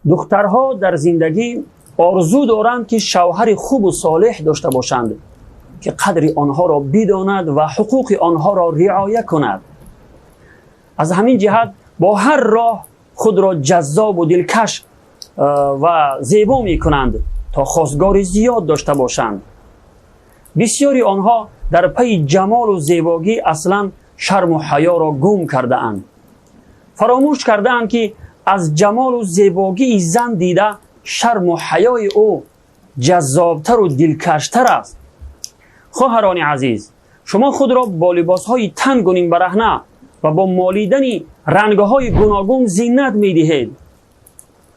دخترها در زندگی آرزو دارند که شوهر خوب و صالح داشته باشند که قدر آنها را بداند و حقوق آنها را رعایت کند. از همین جهت با هر راه خود را جذاب و دلکش و زیبا می کنند تا خواستگار زیاد داشته باشند. بسیاری آنها در پی جمال و زیبایی اصلا شرم و حیا را گم کرده اند. فراموش کرده اند که از جمال و زیبایی زن دیده شرم و حیای او جذابتر و دلکشتر است. خواهران عزیز، شما خود را با لباسهای تنگ و نیم برهنه و با مالیدن رنگهای گوناگون زینت می دهید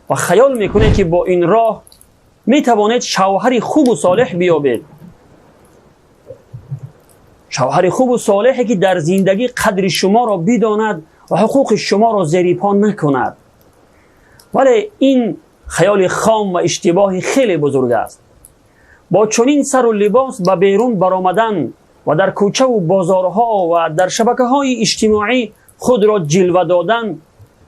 و خیال میکنید که با این راه می توانید شوهر خوب و صالح بیابید. شوهر خوب و صالحی که در زندگی قدر شما را بداند و حقوق شما را زیر پا نکند. ولی این خیال خام و اشتباه خیلی بزرگ است. با چنین سر و لباس به بیرون برآمدن و در کوچه و بازارها و در شبکه‌های اجتماعی خود را جلوه دادن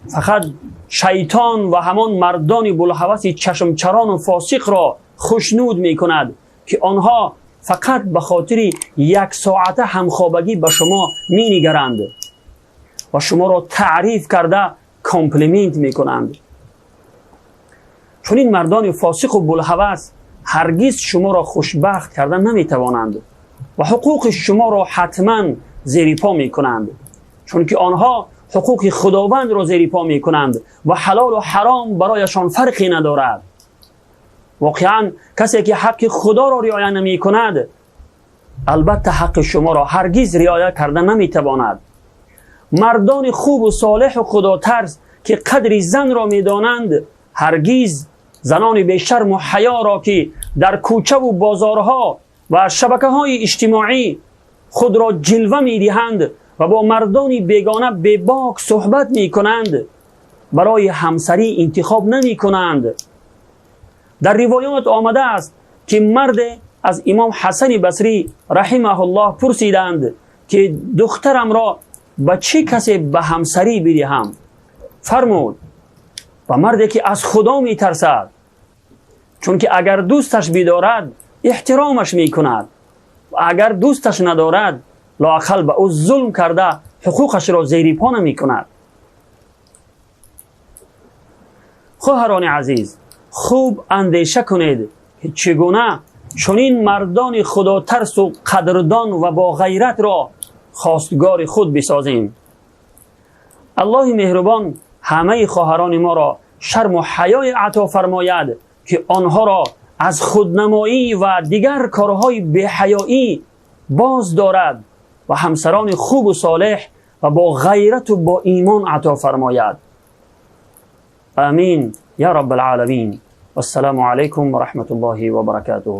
فقط شیطان و همان مردان بوالهوس چشمچران و فاسق را خوشنود می کند که آنها فقط به خاطر یک ساعت همخوابگی به شما می نگرند و شما را تعریف کرده کامپلیمنت می کنند. چون این مردان فاسق و بوالهوس هرگز شما را خوشبخت کردن نمی توانند و حقوق شما را حتما زیر پا می کنند، چون که آنها حقوق خداوند را زیر پا می کنند و حلال و حرام برایشان فرقی ندارد. واقعا کسی که حق خدا را رعایت نمی کند البته حق شما را هرگز رعایت کردن نمی تواند. مردان خوب و صالح و خدا ترس که قدر زن را می دانند هرگز زنان بی شرم و حیا را که در کوچه و بازارها و شبکه‌های اجتماعی خود را جلوه می دهند و با مردان بیگانه بی باک صحبت می کنند برای همسری انتخاب نمی کنند. در روایات آمده است که مرد از امام حسن بصری رحمه الله پرسیدند که دخترم را به چه کسی به همسری بدهم؟ فرمود و مردی که از خدا می ترسد، چون که اگر دوستش بدارد احترامش می کند و اگر دوستش ندارد لااقل به او ظلم کرده حقوقش را زیر پا نمی کند. خواهران عزیز، خوب اندیشه کنید که چگونه چنین مردان خدا ترس و قدردان و با غیرت را خواستگار خود بسازیم. الله مهربان همه خواهران ما را شرم و حیای عطا فرماید که آنها را از خودنمایی و دیگر کارهای بی‌حیایی باز دارد و همسران خوب و صالح و با غیرت و با ایمان عطا فرماید. آمین یا رب العالمین. والسلام علیکم و رحمت الله و برکاته.